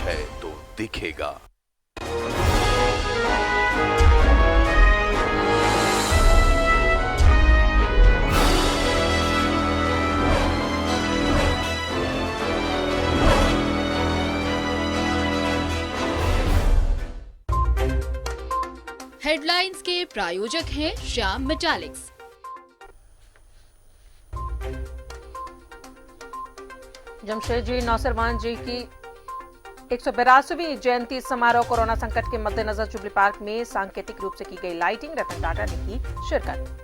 है तो दिखेगा। हेडलाइंस के प्रायोजक हैं श्याम मेटालिक्स। जमशेदजी नौसरवान जी की 182वीं जयंती समारोह। कोरोना संकट के मद्देनजर जुबली पार्क में सांकेतिक रूप से की गई लाइटिंग। रतन टाटा ने की शिरकत।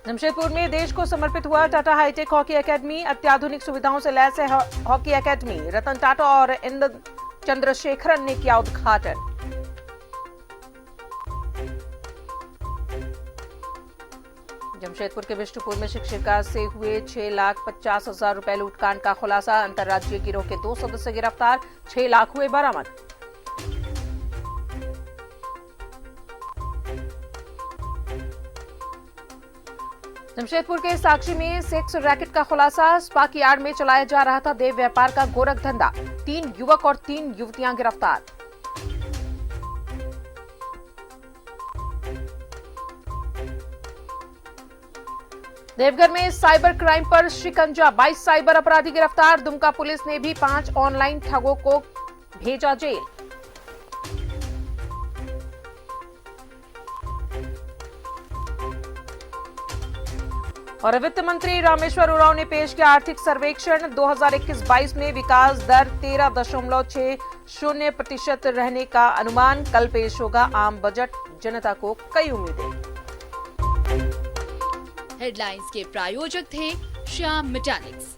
जमशेदपुर में देश को समर्पित हुआ टाटा हाईटेक हॉकी एकेडमी। अत्याधुनिक सुविधाओं से लैस है हॉकी एकेडमी। रतन टाटा और इंद्र चंद्रशेखरन ने किया उद्घाटन। जमशेदपुर के विष्णुपुर में शिक्षिका से हुए 6,50,000 रुपए लूटकांड का खुलासा। अंतर्राज्यीय गिरोह के 2 सदस्य गिरफ्तार। 6 लाख हुए बरामद। जमशेदपुर के साक्षी में सेक्स रैकेट का खुलासा। स्पा की आड़ में चलाया जा रहा था देव व्यापार का गोरख धंधा। 3 युवक और 3 युवतियां गिरफ्तार। देवघर में साइबर क्राइम पर शिकंजा। 22 साइबर अपराधी गिरफ्तार। दुमका पुलिस ने भी 5 ऑनलाइन ठगों को भेजा जेल। और वित्त मंत्री रामेश्वर उरांव ने पेश किया आर्थिक सर्वेक्षण। 2021-22 में विकास दर 13.60% रहने का अनुमान। कल पेश होगा आम बजट। जनता को कई उम्मीदें। हेडलाइंस के प्रायोजक थे श्याम मेटालिक्स।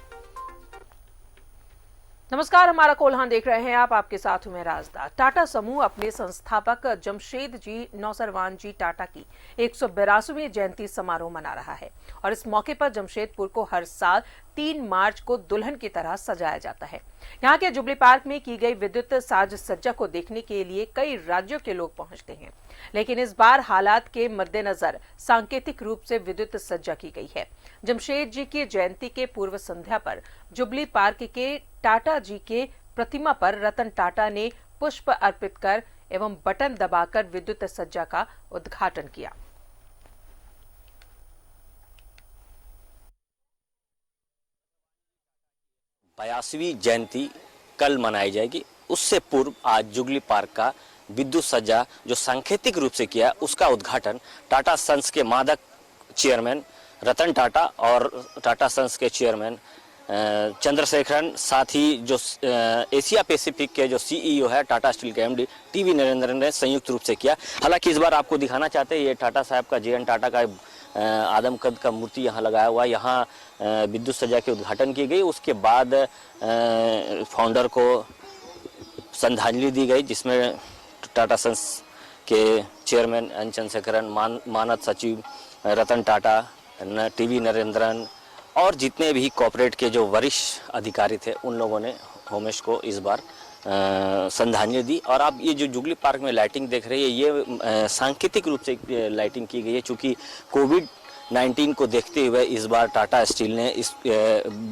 नमस्कार, हमारा कोल्हान देख रहे हैं आप। आपके साथ हूं मैं राजदार। टाटा समूह अपने संस्थापक जमशेदजी नौसरवान जी टाटा की 182वीं जयंती समारोह मना रहा है और इस मौके पर जमशेदपुर को हर साल 3 मार्च को दुल्हन की तरह सजाया जाता है। यहाँ के जुबली पार्क में की गई विद्युत साज सज्जा को देखने के लिए कई राज्यों के लोग पहुंचते हैं, लेकिन इस बार हालात के मद्देनजर सांकेतिक रूप से विद्युत सज्जा की गई है। जमशेद जी की जयंती के पूर्व संध्या पर जुबली पार्क के टाटा जी के प्रतिमा पर रतन टाटा ने पुष्प अर्पित कर एवं बटन दबाकर विद्युत सज्जा का उद्घाटन किया। बयासवीं जयंती कल मनाई जाएगी। उससे पूर्व आज जुबली पार्क का विद्युत सज्जा जो सांकेतिक रूप से किया उसका उद्घाटन टाटा सन्स के मादक चेयरमैन रतन टाटा और टाटा सन्स के चेयरमैन चंद्रशेखरन, साथ ही जो एशिया पैसिफिक के जो सीईओ है टाटा स्टील के एमडी टीवी नरेंद्रन ने संयुक्त रूप से किया। हालांकि इस बार आपको दिखाना चाहते हैं ये टाटा साहब का जेएन टाटा का आदम कद का मूर्ति यहाँ लगाया हुआ है। यहाँ विद्युत सज्जा के उद्घाटन की गई। उसके बाद फाउंडर को श्रद्धांजलि दी गई, जिसमें टाटा सन्स के चेयरमैन एन चंद्रशेखरन, मानद सचिव रतन टाटा, टीवी नरेंद्रन और जितने भी कॉर्पोरेट के जो वरिष्ठ अधिकारी थे उन लोगों ने होमेश को इस बार श्रद्धांजलि दी। और आप ये जो जुबली पार्क में लाइटिंग देख रही है ये सांकेतिक रूप से लाइटिंग की गई है, चूँकि कोविड-19 को देखते हुए इस बार टाटा स्टील ने इस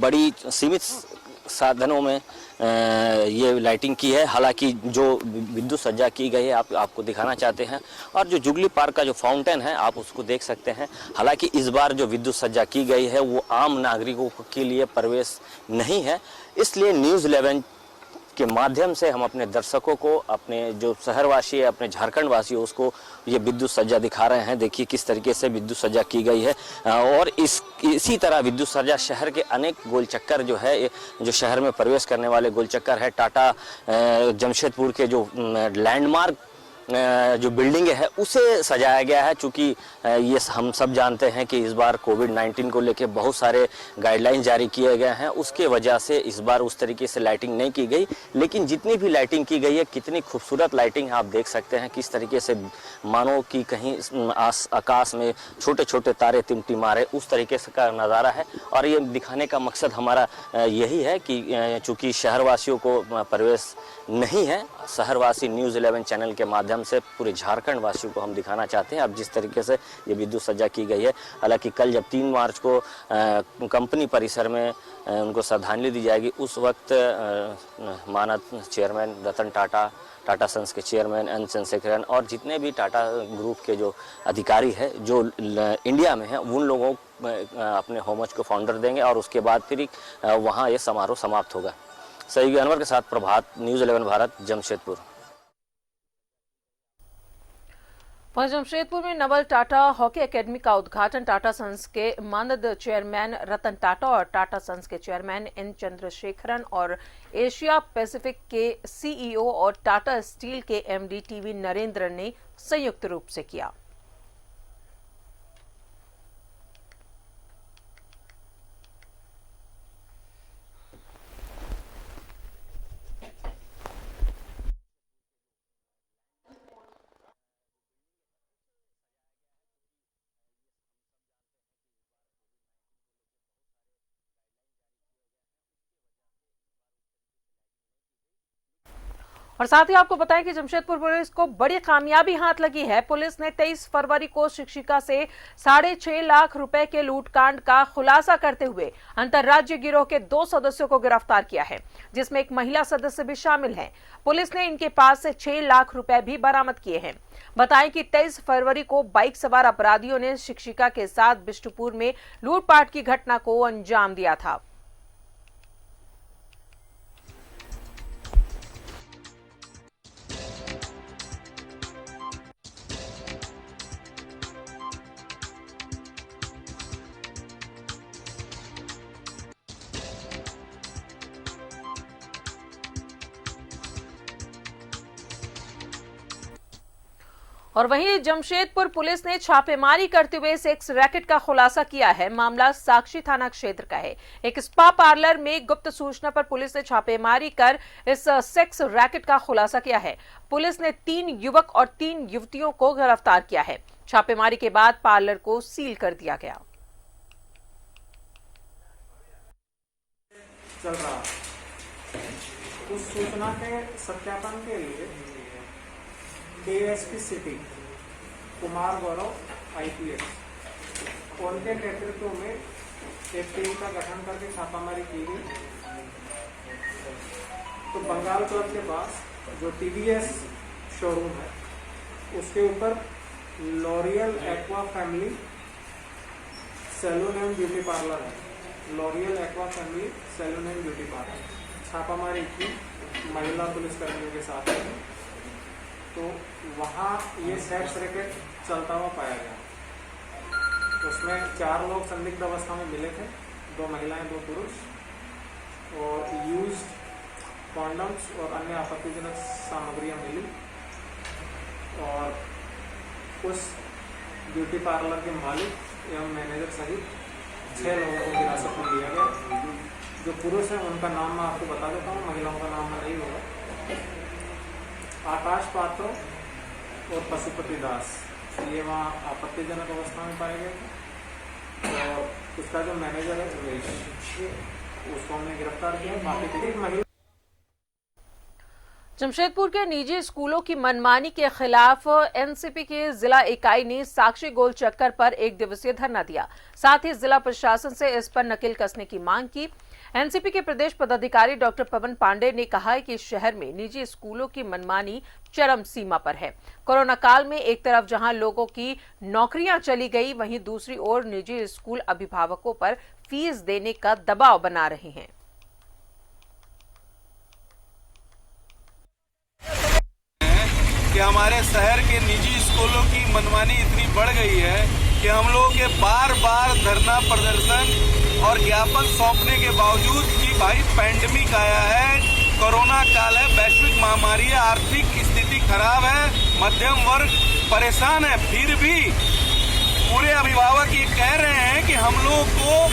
बड़ी सीमित साधनों में ये लाइटिंग की है। हालांकि जो विद्युत सज्जा की गई है आपको दिखाना चाहते हैं और जो जुबली पार्क का जो फाउंटेन है आप उसको देख सकते हैं। हालांकि इस बार जो विद्युत सज्जा की गई है वो आम नागरिकों के लिए प्रवेश नहीं है, इसलिए न्यूज़ 11 के माध्यम से हम अपने दर्शकों को, अपने जो शहरवासी है, अपने झारखंड वासियों उसको ये विद्युत सज्जा दिखा रहे हैं। देखिए किस तरीके से विद्युत सज्जा की गई है और इसी तरह विद्युत सज्जा शहर के अनेक गोल चक्कर जो है, जो शहर में प्रवेश करने वाले गोल चक्कर है, टाटा जमशेदपुर के जो लैंडमार्क जो बिल्डिंग है उसे सजाया गया है। चूँकि ये हम सब जानते हैं कि इस बार कोविड-19 को लेकर बहुत सारे गाइडलाइन जारी किए गए हैं, उसके वजह से इस बार उस तरीके से लाइटिंग नहीं की गई। लेकिन जितनी भी लाइटिंग की गई है, कितनी खूबसूरत लाइटिंग है आप देख सकते हैं। किस तरीके से मानो कि कहीं आकाश में छोटे छोटे तारे टिमटिमा रहे, उस तरीके से का नज़ारा है। और ये दिखाने का मकसद हमारा यही है कि चूँकि शहरवासियों को प्रवेश नहीं है, शहरवासी न्यूज़ 11 चैनल के माध्यम से पूरे झारखंड वासियों को हम दिखाना चाहते हैं। अब जिस तरीके से ये विद्युत सज्जा की गई है, हालांकि कल जब 3 मार्च को कंपनी परिसर में उनको श्रद्धांजलि दी जाएगी, उस वक्त मानद चेयरमैन रतन टाटा, टाटा सन्स के चेयरमैन एन चंद्रशेखरन और जितने भी टाटा ग्रुप के जो अधिकारी हैं जो इंडिया में हैं, उन लोगों अपने होमच को फाउंडर देंगे और उसके बाद फिर वहाँ ये समारोह समाप्त होगा। सईद अनवर के साथ प्रभात, न्यूज़ 11 भारत, जमशेदपुर। वहीं जमशेदपुर में नवल टाटा हॉकी एकेडमी का उद्घाटन टाटा सन्स के मानद चेयरमैन रतन टाटा और टाटा सन्स के चेयरमैन एन चंद्रशेखरन और एशिया पैसिफिक के सीईओ और टाटा स्टील के एमडी टीवी नरेंद्र ने संयुक्त रूप से किया। और साथ ही आपको बताएं कि जमशेदपुर पुलिस को बड़ी कामयाबी हाथ लगी है। पुलिस ने 23 फरवरी को शिक्षिका से 6.5 लाख रुपए के लूटकांड का खुलासा करते हुए अंतर्राज्यीय गिरोह के 2 सदस्यों को गिरफ्तार किया है, जिसमें एक महिला सदस्य भी शामिल है। पुलिस ने इनके पास से 6 लाख रुपए भी बरामद किए हैं। बताएं कि 23 फरवरी को बाइक सवार अपराधियों ने शिक्षिका के साथ बिष्टुपुर में लूटपाट की घटना को अंजाम दिया था। और वहीं जमशेदपुर पुलिस ने छापेमारी करते हुए सेक्स रैकेट का खुलासा किया है। मामला साक्षी थाना क्षेत्र का है। एक स्पा पार्लर में गुप्त सूचना पर पुलिस ने छापेमारी कर इस सेक्स रैकेट का खुलासा किया है। पुलिस ने 3 युवक और 3 युवतियों को गिरफ्तार किया है। छापेमारी के बाद पार्लर को सील कर दिया गया। चल रहा उस सूचना के सत्यापन के लिए ASP city Kumar Gaurav IPS उनके नेतृत्व में एक टीम का गठन करके छापामारी की गई। तो बंगाल क्लब के पास जो टीवीएस शोरूम है, उसके ऊपर L'Oreal aqua family salon and beauty parlour है। L'Oreal aqua family salon and beauty parlour छापामारी की महिला पुलिसकर्मियों के साथ में। तो वहाँ ये सेक्स रैकेट चलता हुआ पाया गया। उसमें 4 लोग संदिग्ध अवस्था में मिले थे, 2 महिलाएं 2 पुरुष, और यूज्ड कॉन्डम्स और अन्य आपत्तिजनक सामग्रियां मिली। और उस ब्यूटी पार्लर के मालिक एवं मैनेजर सहित 6 लोगों को हिरासत में लिया गया। जो पुरुष हैं उनका नाम मैं आपको बता देता हूँ, महिलाओं का नाम नहीं होगा। आकाश पात्र और पशुपति दास, ये वहाँ आपत्तिजनक अवस्था में पाए गए थे। और उसका जो मैनेजर है सुरेश, उसको हमने गिरफ्तार किया। बाकी 3 महिला। जमशेदपुर के निजी स्कूलों की मनमानी के खिलाफ एनसीपी की जिला इकाई ने साक्षी गोल चक्कर पर 1 दिवसीय धरना दिया। साथ ही जिला प्रशासन से इस पर नकेल कसने की मांग की। एनसीपी के प्रदेश पदाधिकारी डॉक्टर पवन पांडे ने कहा है कि शहर में निजी स्कूलों की मनमानी चरम सीमा पर है। कोरोना काल में एक तरफ जहां लोगों की नौकरियां चली गई, वहीं दूसरी ओर निजी स्कूल अभिभावकों पर फीस देने का दबाव बना रहे हैं। कि हमारे शहर के निजी स्कूलों की मनमानी इतनी बढ़ गई है कि हम लोगों के बार बार धरना प्रदर्शन और ज्ञापन सौंपने के बावजूद कि भाई पैंडेमिक आया है, कोरोना काल है, वैश्विक महामारी है, आर्थिक स्थिति खराब है, मध्यम वर्ग परेशान है, फिर भी पूरे अभिभावक ये कह रहे हैं कि हम लोगों को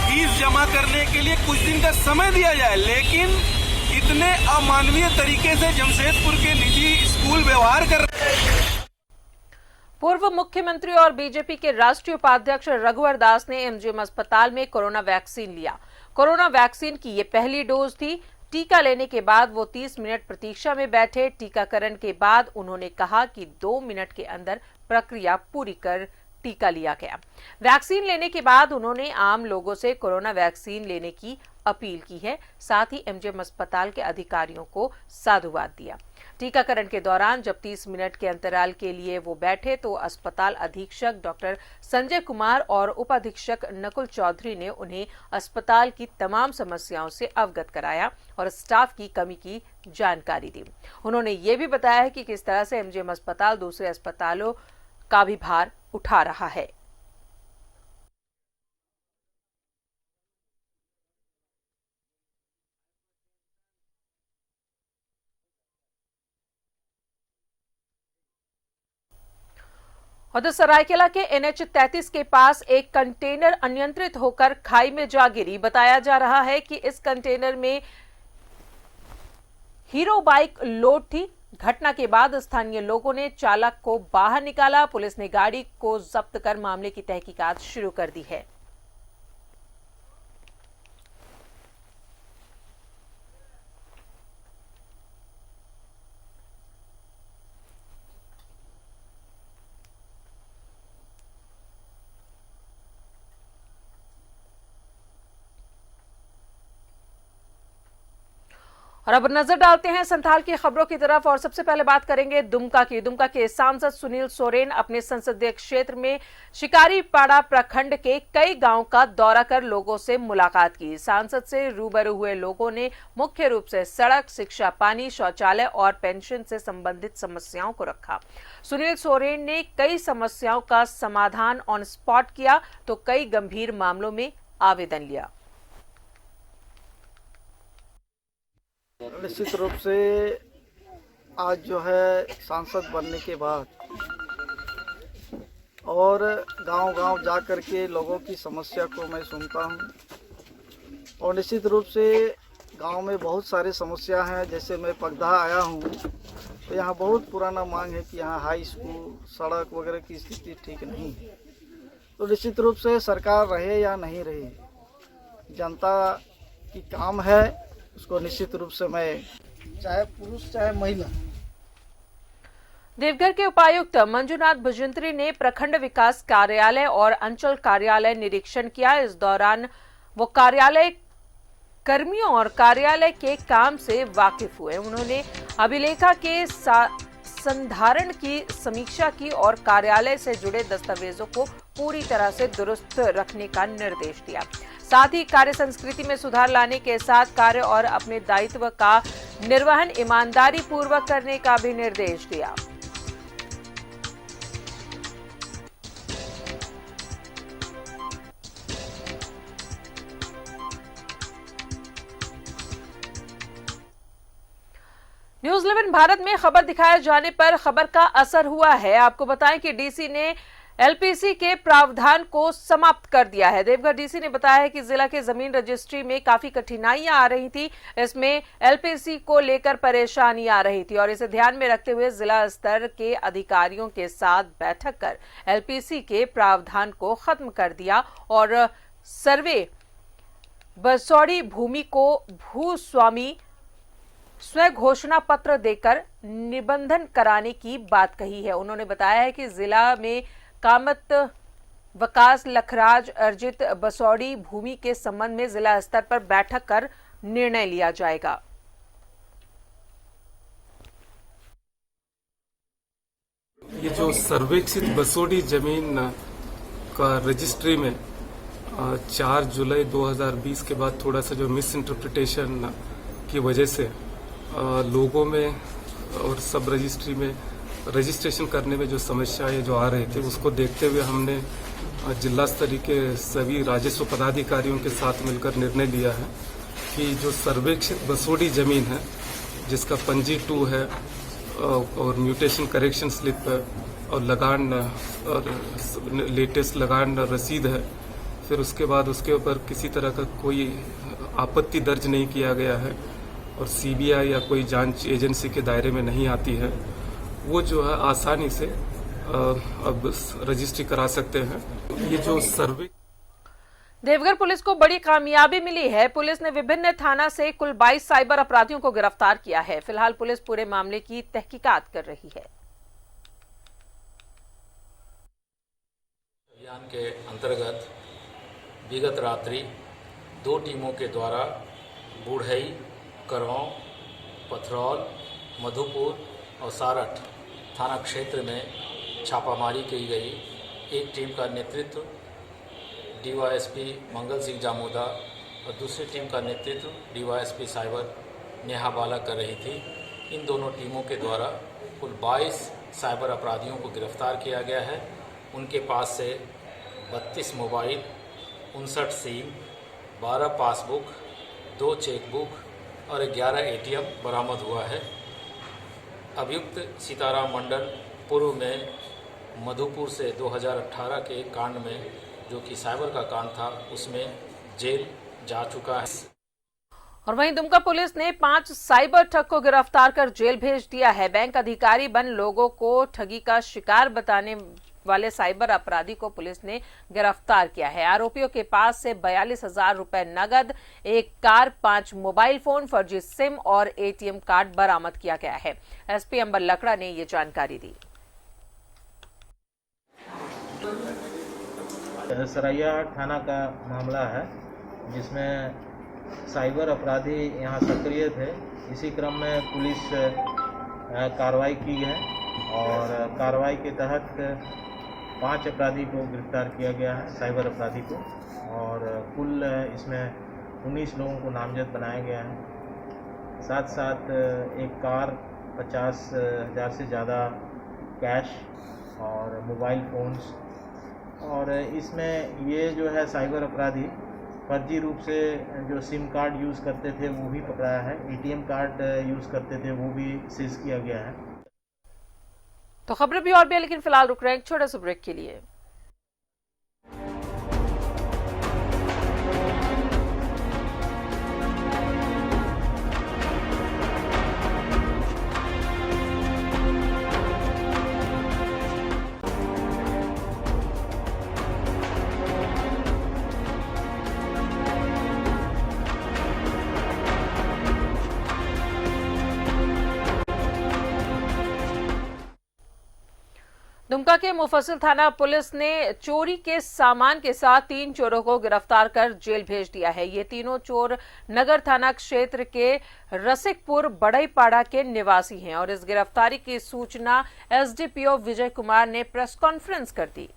फीस जमा करने के लिए कुछ दिन का समय दिया जाए। लेकिन इतने अमानवीय तरीके से जमशेदपुर के निजी स्कूल व्यवहार कर रहे हैं। पूर्व मुख्यमंत्री और बीजेपी के राष्ट्रीय उपाध्यक्ष रघुवर दास ने एमजीएम अस्पताल में कोरोना वैक्सीन लिया। कोरोना वैक्सीन की ये पहली डोज थी। टीका लेने के बाद वो 30 मिनट प्रतीक्षा में बैठे। टीकाकरण के बाद उन्होंने कहा कि 2 मिनट के अंदर प्रक्रिया पूरी कर टीका लिया गया। वैक्सीन लेने के बाद उन्होंने आम लोगों से कोरोना वैक्सीन लेने की अपील की है। साथ ही एमजीएम अस्पताल के अधिकारियों को साधुवाद दिया। टीकाकरण के दौरान जब 30 मिनट के अंतराल के लिए वो बैठे तो अस्पताल अधीक्षक डॉक्टर संजय कुमार और उपाधीक्षक नकुल चौधरी ने उन्हें अस्पताल की तमाम समस्याओं से अवगत कराया और स्टाफ की कमी की जानकारी दी। उन्होंने ये भी बताया कि किस तरह से एमजीएम अस्पताल दूसरे अस्पतालों का भी भार उठा रहा है। उधर सरायकेला के NH 33 के पास एक कंटेनर अनियंत्रित होकर खाई में जा गिरी। बताया जा रहा है कि इस कंटेनर में हीरो बाइक लोड थी। घटना के बाद स्थानीय लोगों ने चालक को बाहर निकाला। पुलिस ने गाड़ी को जब्त कर मामले की तहकीकात शुरू कर दी है। और अब नजर डालते हैं संथाल की खबरों की तरफ और सबसे पहले बात करेंगे दुमका की। दुमका के सांसद सुनील सोरेन अपने संसदीय क्षेत्र में शिकारीपाड़ा प्रखंड के कई गांव का दौरा कर लोगों से मुलाकात की। सांसद से रूबरू हुए लोगों ने मुख्य रूप से सड़क, शिक्षा, पानी, शौचालय और पेंशन से संबंधित समस्याओं को रखा। सुनील सोरेन ने कई समस्याओं का समाधान ऑन स्पॉट किया तो कई गंभीर मामलों में आवेदन लिया। निश्चित रूप से आज जो है सांसद बनने के बाद और गांव-गांव जा कर के लोगों की समस्या को मैं सुनता हूं और निश्चित रूप से गांव में बहुत सारे समस्या हैं। जैसे मैं पगधा आया हूं तो यहाँ बहुत पुराना मांग है कि यहाँ हाई स्कूल, सड़क वगैरह की स्थिति ठीक नहीं है। तो निश्चित रूप से सरकार रहे या नहीं रहे, जनता की काम है, उसको निश्चित रूप से मैं चाहे पुरुष चाहे महिला। देवघर के उपायुक्त मंजुनाथ भजंत्री ने प्रखंड विकास कार्यालय और अंचल कार्यालय निरीक्षण किया। इस दौरान वो कार्यालय कर्मियों और कार्यालय के काम से वाकिफ हुए। उन्होंने अभिलेखा के संधारण की समीक्षा की और कार्यालय से जुड़े दस्तावेजों को पूरी तरह से दुरुस्त रखने का निर्देश दिया। साथ ही कार्य संस्कृति में सुधार लाने के साथ कार्य और अपने दायित्व का निर्वहन ईमानदारी पूर्वक करने का भी निर्देश दिया। न्यूज 11 भारत में खबर दिखाए जाने पर खबर का असर हुआ है। आपको बताएं कि डीसी ने एलपीसी के प्रावधान को समाप्त कर दिया है। देवघर डीसी ने बताया है कि जिला के जमीन रजिस्ट्री में काफी कठिनाइयां आ रही थी। इसमें एलपीसी को लेकर परेशानी आ रही थी और इसे ध्यान में रखते हुए जिला स्तर के अधिकारियों के साथ बैठक कर एलपीसी के प्रावधान को खत्म कर दिया और सर्वे बसौड़ी भूमि को भूस्वामी स्व घोषणा पत्र देकर निबंधन कराने की बात कही है। उन्होंने बताया है कि जिला में कामत वकास लखराज अर्जित बसौड़ी भूमि के संबंध में जिला स्तर पर बैठक कर निर्णय लिया जाएगा। ये जो सर्वेक्षित बसौड़ी जमीन का रजिस्ट्री में 4 जुलाई 2020 के बाद थोड़ा सा जो मिस इंटरप्रिटेशन की वजह से लोगों में और सब रजिस्ट्री में रजिस्ट्रेशन करने में जो समस्याएं जो आ रहे थे, उसको देखते हुए हमने जिला स्तरीय के सभी राजस्व पदाधिकारियों के साथ मिलकर निर्णय लिया है कि जो सर्वेक्षित बसौड़ी जमीन है, जिसका पंजी 2 है और म्यूटेशन करेक्शन स्लिप है और लगान और लेटेस्ट लगान रसीद है, फिर उसके बाद उसके ऊपर किसी तरह का कोई आपत्ति दर्ज नहीं किया गया है और सीबीआई या कोई जांच एजेंसी के दायरे में नहीं आती है, वो जो है आसानी से अब रजिस्ट्री करा सकते हैं। ये जो सर्वे देवघर पुलिस को बड़ी कामयाबी मिली है। पुलिस ने विभिन्न थाना से कुल 22 साइबर अपराधियों को गिरफ्तार किया है। फिलहाल पुलिस पूरे मामले की तहकीकात कर रही है। अभियान के अंतर्गत विगत रात्रि 2 टीमों के द्वारा बूढ़ई, करौं, पथरौल, मधुपुर और सारठ थाना क्षेत्र में छापामारी की गई। एक टीम का नेतृत्व डीवाईएसपी मंगल सिंह जामोदा और दूसरी टीम का नेतृत्व डीवाईएसपी साइबर नेहा बाला कर रही थी। इन दोनों टीमों के द्वारा कुल 22 साइबर अपराधियों को गिरफ्तार किया गया है। उनके पास से 32 मोबाइल, 59 सिम, 12 पासबुक, 2 चेकबुक और 11 एटीएम बरामद हुआ है। अभियुक्त सीताराम मंडल पूर्व में मधुपुर से 2018 के एक कांड में, जो कि साइबर का कांड था, उसमें जेल जा चुका है। और वहीं दुमका पुलिस ने 5 साइबर ठग को गिरफ्तार कर जेल भेज दिया है। बैंक अधिकारी बन लोगों को ठगी का शिकार बताने वाले साइबर अपराधी को पुलिस ने गिरफ्तार किया है। आरोपियों के पास से 42,000 रुपए नगद, एक कार, 5 मोबाइल फोन, फर्जी सिम और एटीएम कार्ड बरामद किया गया है। एसपी अंबर लकड़ा ने ये जानकारी दी। सरैया थाना का मामला है, जिसमें साइबर अपराधी यहाँ सक्रिय थे। इसी क्रम में पुलिस कार्रवाई की है और कार्रवाई के तहत 5 अपराधी को गिरफ्तार किया गया है, साइबर अपराधी को, और कुल इसमें 19 लोगों को नामजद बनाया गया है। साथ साथ एक कार, 50,000 से ज़्यादा कैश और मोबाइल फ़ोन्स, और इसमें ये जो है साइबर अपराधी फर्जी रूप से जो सिम कार्ड यूज़ करते थे वो भी पकड़ाया है, एटीएम कार्ड यूज़ करते थे वो भी सीज किया गया है। तो खबरें भी और भी है, लेकिन फिलहाल रुक रहे हैं एक छोटे से ब्रेक के लिए। दुमका के मुफस्सिल थाना पुलिस ने चोरी के सामान के साथ 3 चोरों को गिरफ्तार कर जेल भेज दिया है। ये तीनों चोर नगर थाना क्षेत्र के रसिकपुर बड़ईपाड़ा के निवासी हैं और इस गिरफ्तारी की सूचना एसडीपीओ विजय कुमार ने प्रेस कॉन्फ्रेंस कर दी।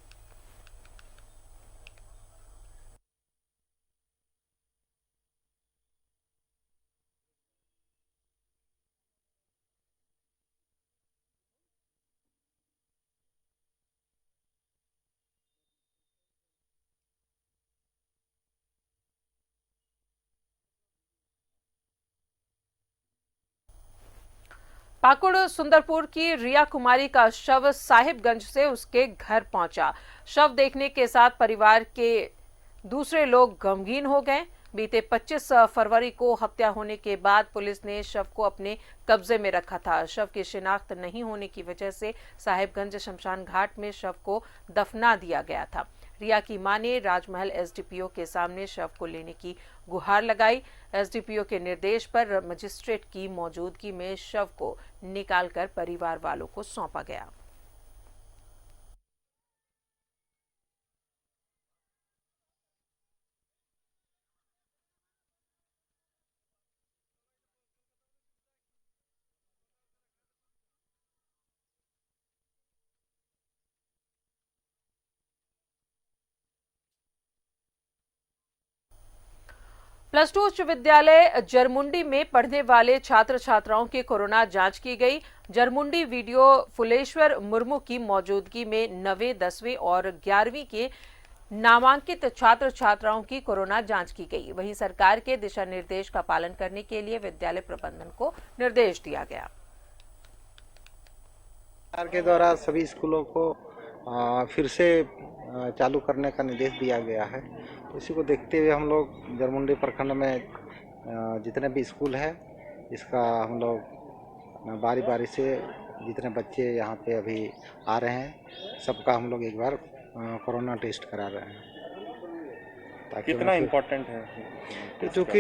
पाकुड़ सुंदरपुर की रिया कुमारी का शव साहिबगंज से उसके घर पहुंचा। शव देखने के साथ परिवार के दूसरे लोग गमगीन हो गए। बीते 25 फरवरी को हत्या होने के बाद पुलिस ने शव को अपने कब्जे में रखा था। शव की शिनाख्त नहीं होने की वजह से साहिबगंज शमशान घाट में शव को दफना दिया गया था। रिया की मां ने राजमहल एसडीपीओ के सामने शव को लेने की गुहार लगाई। एसडीपीओ के निर्देश पर मजिस्ट्रेट की मौजूदगी में शव को निकालकर परिवार वालों को सौंपा गया। +2 उच्च विद्यालय जरमुंडी में पढ़ने वाले छात्र छात्राओं की कोरोना जांच की गई। जरमुंडी वीडियो फुलेश्वर मुर्मू की मौजूदगी में 9वीं, 10वीं और 11वीं के नामांकित छात्र छात्राओं की कोरोना जांच की गई। वहीं सरकार के दिशा निर्देश का पालन करने के लिए विद्यालय प्रबंधन को निर्देश दिया गया। सरकार के द्वारा सभी स्कूलों को फिर से चालू करने का निर्देश दिया गया है। इसी को देखते हुए हम लोग जरमुंडी प्रखंड में जितने भी स्कूल है, इसका हम लोग बारी बारी से जितने बच्चे यहाँ पे अभी आ रहे हैं, सबका हम लोग एक बार कोरोना टेस्ट करा रहे हैं। ताकि कितना इम्पोर्टेंट है? तो चूँकि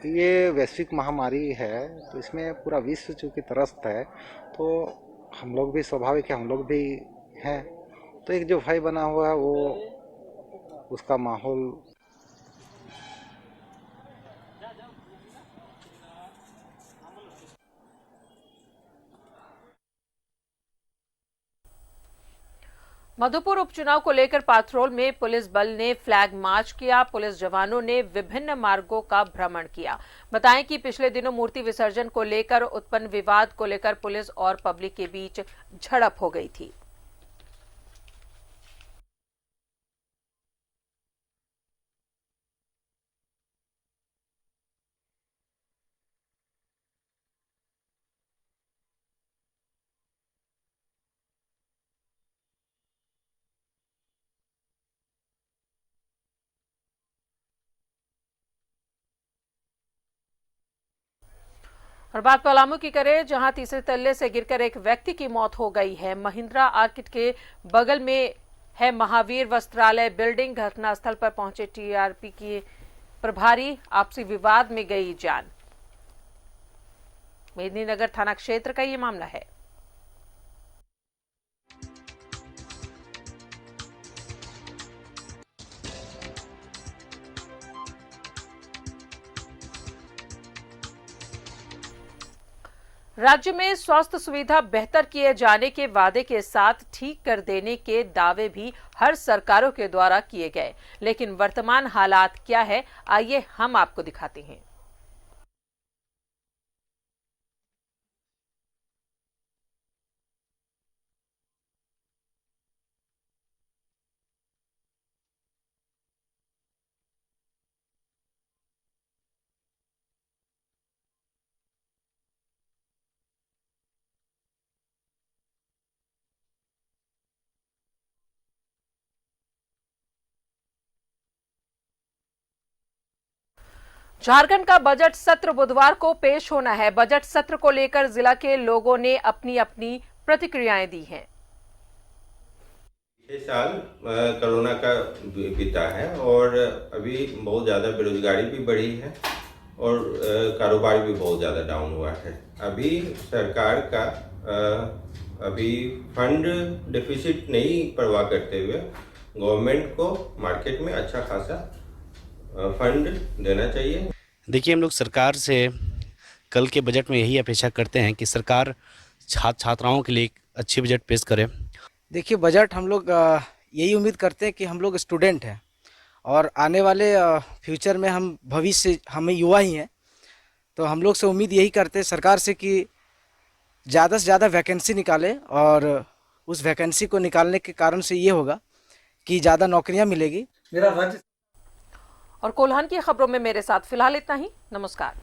ये वैश्विक महामारी है तो इसमें पूरा विश्व चूँकि त्रस्त है, तो हम लोग भी स्वाभाविक है, हम लोग भी हैं, तो एक जो भय बना हुआ है वो उसका माहौल। मधुपुर उपचुनाव को लेकर पाथरोल में पुलिस बल ने फ्लैग मार्च किया। पुलिस जवानों ने विभिन्न मार्गों का भ्रमण किया। बताएं कि पिछले दिनों मूर्ति विसर्जन को लेकर उत्पन्न विवाद को लेकर पुलिस और पब्लिक के बीच झड़प हो गई थी। और बात पलामू की करें, जहां तीसरे तल्ले से गिरकर एक व्यक्ति की मौत हो गई है। महिंद्रा आर्किड के बगल में है महावीर वस्त्रालय बिल्डिंग। घटनास्थल पर पहुंचे टीआरपी के प्रभारी, आपसी विवाद में गई जान। मेदिनीनगर थाना क्षेत्र का ये मामला है। राज्य में स्वास्थ्य सुविधा बेहतर किए जाने के वादे के साथ ठीक कर देने के दावे भी हर सरकारों के द्वारा किए गए, लेकिन वर्तमान हालात क्या है, आइए हम आपको दिखाते हैं। झारखंड का बजट सत्र बुधवार को पेश होना है। बजट सत्र को लेकर जिला के लोगों ने अपनी अपनी प्रतिक्रियाएं दी हैं। पिछले साल कोरोना का बीता है और अभी बहुत ज़्यादा बेरोजगारी भी बढ़ी है और कारोबार भी बहुत ज़्यादा डाउन हुआ है। अभी सरकार का अभी फंड डेफिसिट नहीं परवाह करते हुए गवर्नमेंट को मार्केट में अच्छा खासा फंड देना चाहिए। देखिए, हम लोग सरकार से कल के बजट में यही अपेक्षा करते हैं कि सरकार छात्राओं के लिए एक अच्छी बजट पेश करे। देखिए, बजट हम लोग यही उम्मीद करते हैं कि हम लोग स्टूडेंट हैं और आने वाले फ्यूचर में हम भविष्य हमें युवा ही हैं, तो हम लोग से उम्मीद यही करते हैं सरकार से कि ज़्यादा से ज़्यादा वैकेंसी निकाले और उस वैकेंसी को निकालने के कारण से ये होगा कि ज़्यादा नौकरियां मिलेगी। और कोल्हान की खबरों में मेरे साथ फिलहाल इतना ही। नमस्कार।